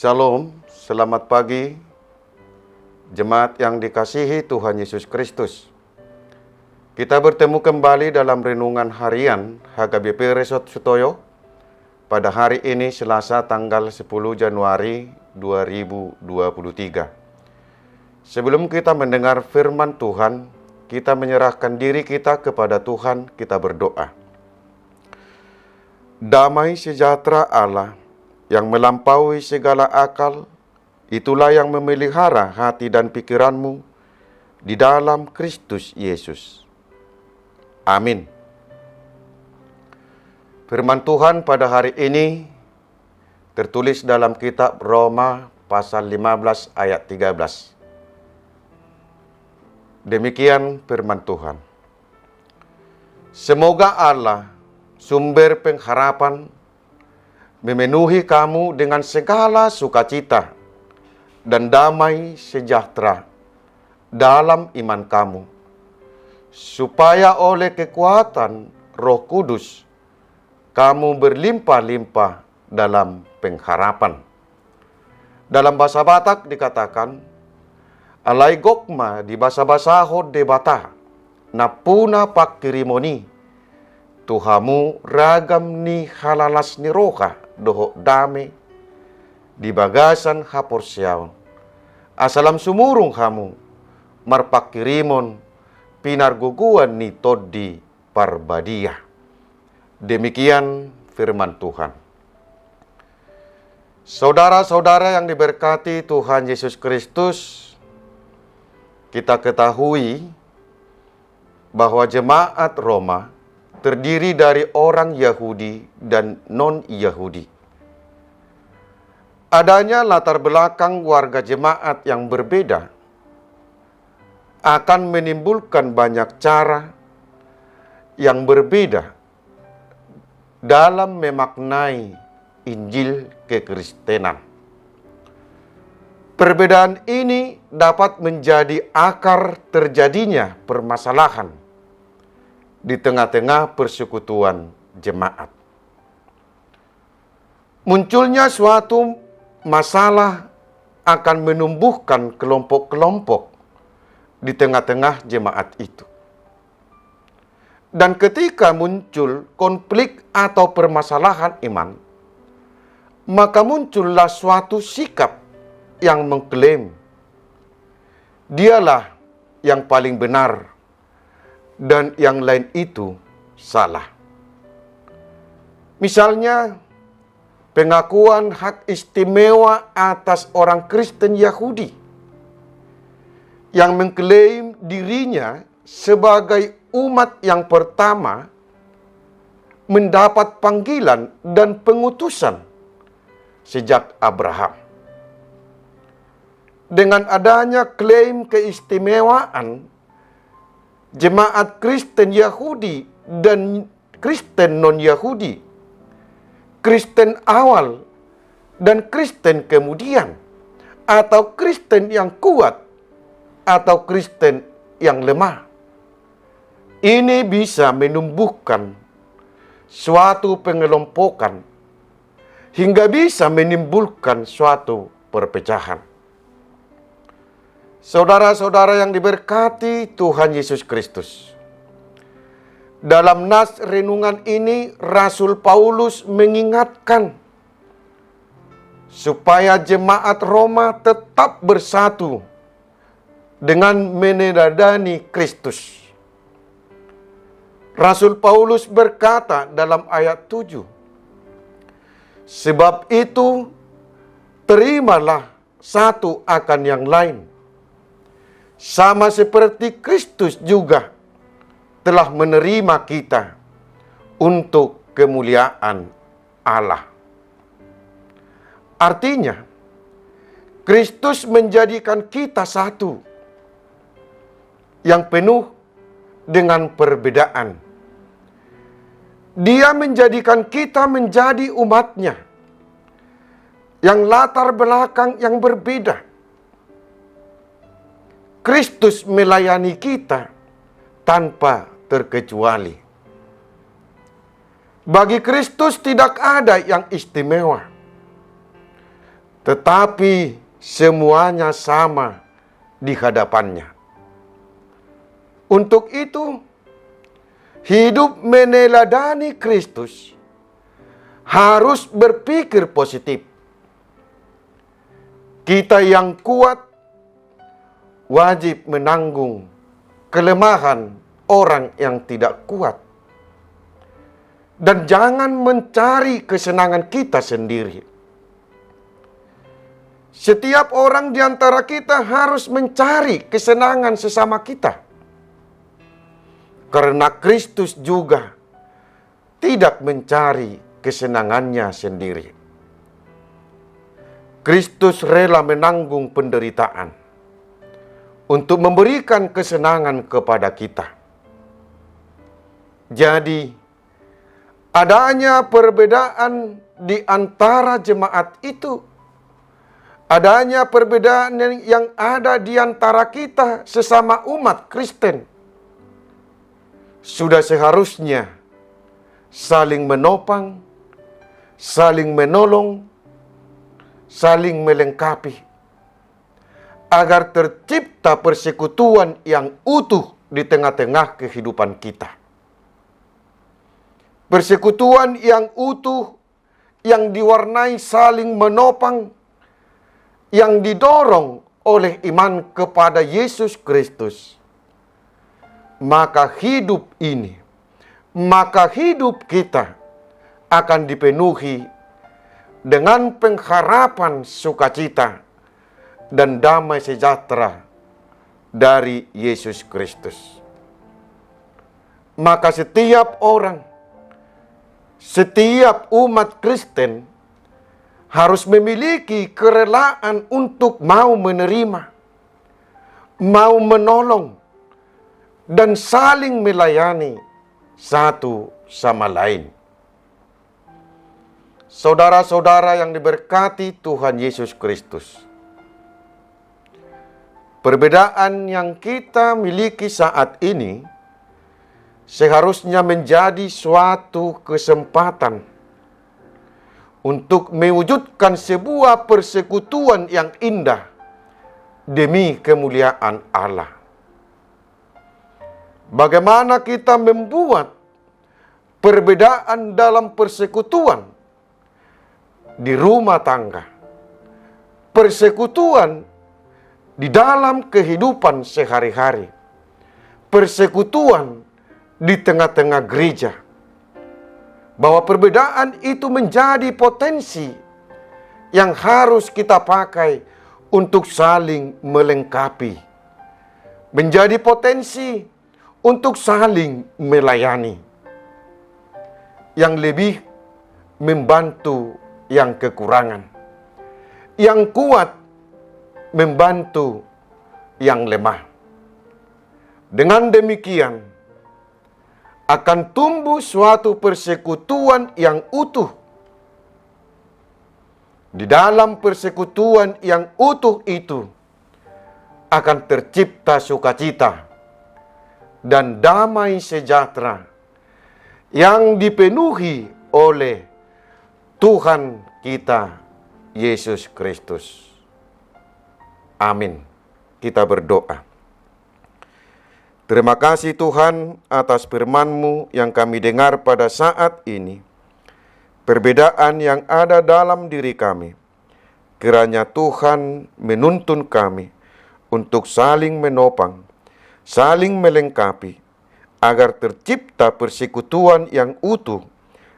Shalom, selamat pagi, jemaat yang dikasihi Tuhan Yesus Kristus. Kita bertemu kembali dalam renungan harian HKBP Resort Sutoyo pada hari ini Selasa tanggal 10 Januari 2023. Sebelum kita mendengar firman Tuhan, kita menyerahkan diri kita kepada Tuhan, kita berdoa. Damai sejahtera Allah yang melampaui segala akal, itulah yang memelihara hati dan pikiranmu di dalam Kristus Yesus. Amin. Firman Tuhan pada hari ini tertulis dalam kitab Roma pasal 15 ayat 13. Demikian firman Tuhan. Semoga Allah, sumber pengharapan, memenuhi kamu dengan segala sukacita dan damai sejahtera dalam iman kamu, supaya oleh kekuatan Roh Kudus kamu berlimpah-limpah dalam pengharapan. Dalam bahasa Batak dikatakan, alai gokma di bahasa-bahasa debata, napuna pakirimoni, Tuhamu ragam ni halalas ni roka, doho dame, di bagasan haporsiaw. Asalam sumurung kamu, marpakirimon, pinarguguan ni todi parbadia. Demikian firman Tuhan. Saudara-saudara yang diberkati Tuhan Yesus Kristus, kita ketahui bahwa jemaat Roma terdiri dari orang Yahudi dan non-Yahudi. Adanya latar belakang warga jemaat yang berbeda akan menimbulkan banyak cara yang berbeda dalam memaknai Injil kekristenan. Perbedaan ini dapat menjadi akar terjadinya permasalahan di tengah-tengah persekutuan jemaat. Munculnya suatu masalah akan menumbuhkan kelompok-kelompok di tengah-tengah jemaat itu. Dan ketika muncul konflik atau permasalahan iman, maka muncullah suatu sikap yang mengklaim dialah yang paling benar dan yang lain itu salah. Misalnya, pengakuan hak istimewa atas orang Kristen Yahudi yang mengklaim dirinya sebagai umat yang pertama mendapat panggilan dan pengutusan sejak Abraham. Dengan adanya klaim keistimewaan, jemaat Kristen Yahudi dan Kristen non-Yahudi, Kristen awal dan Kristen kemudian, atau Kristen yang kuat atau Kristen yang lemah, ini bisa menumbuhkan suatu pengelompokan hingga bisa menimbulkan suatu perpecahan. Saudara-saudara yang diberkati Tuhan Yesus Kristus, dalam nas renungan ini Rasul Paulus mengingatkan supaya jemaat Roma tetap bersatu dengan meneladani Kristus. Rasul Paulus berkata dalam ayat 7, sebab itu terimalah satu akan yang lain, sama seperti Kristus juga telah menerima kita untuk kemuliaan Allah. Artinya, Kristus menjadikan kita satu yang penuh dengan perbedaan. Dia menjadikan kita menjadi umatnya yang latar belakang yang berbeda. Kristus melayani kita tanpa terkecuali. Bagi Kristus tidak ada yang istimewa. tetapi semuanya sama di hadapannya. Untuk itu, hidup meneladani Kristus harus berpikir positif. Kita yang kuat wajib menanggung kelemahan orang yang tidak kuat. Dan jangan mencari kesenangan kita sendiri. Setiap orang di antara kita harus mencari kesenangan sesama kita. Karena Kristus juga tidak mencari kesenangannya sendiri. Kristus rela menanggung penderitaan untuk memberikan kesenangan kepada kita. Jadi, adanya perbedaan di antara jemaat itu, adanya perbedaan yang ada di antara kita sesama umat Kristen, sudah seharusnya saling menopang, saling menolong, saling melengkapi, agar tercipta persekutuan yang utuh di tengah-tengah kehidupan kita. Persekutuan yang utuh, yang diwarnai saling menopang, yang didorong oleh iman kepada Yesus Kristus. Maka hidup ini, maka hidup kita akan dipenuhi dengan pengharapan sukacita dan damai sejahtera dari Yesus Kristus. Maka setiap orang, setiap umat Kristen harus memiliki kerelaan untuk mau menerima, mau menolong, dan saling melayani satu sama lain. Saudara-saudara yang diberkati Tuhan Yesus Kristus, perbedaan yang kita miliki saat ini seharusnya menjadi suatu kesempatan untuk mewujudkan sebuah persekutuan yang indah demi kemuliaan Allah. Bagaimana kita membuat perbedaan dalam persekutuan di rumah tangga, persekutuan di dalam kehidupan sehari-hari, persekutuan di tengah-tengah gereja, bahwa perbedaan itu menjadi potensi yang harus kita pakai untuk saling melengkapi, menjadi potensi untuk saling melayani, yang lebih membantu yang kekurangan, yang kuat membantu yang lemah. Dengan demikian, akan tumbuh suatu persekutuan yang utuh. Di dalam persekutuan yang utuh itu akan tercipta sukacita dan damai sejahtera yang dipenuhi oleh Tuhan kita Yesus Kristus. Amin. Kita berdoa. Terima kasih Tuhan atas firman-Mu yang kami dengar pada saat ini. Perbedaan yang ada dalam diri kami, kiranya Tuhan menuntun kami untuk saling menopang, saling melengkapi, agar tercipta persekutuan yang utuh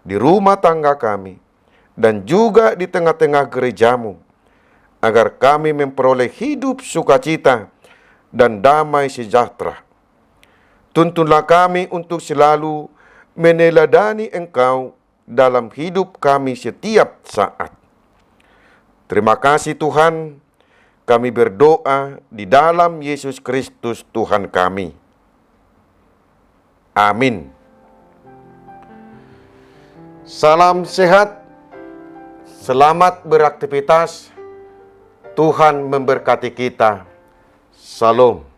di rumah tangga kami dan juga di tengah-tengah gereja-Mu, agar kami memperoleh hidup sukacita dan damai sejahtera. Tuntunlah kami untuk selalu meneladani Engkau dalam hidup kami setiap saat. Terima kasih Tuhan, kami berdoa di dalam Yesus Kristus Tuhan kami. Amin. Salam sehat, selamat beraktivitas, Tuhan memberkati kita. Salam.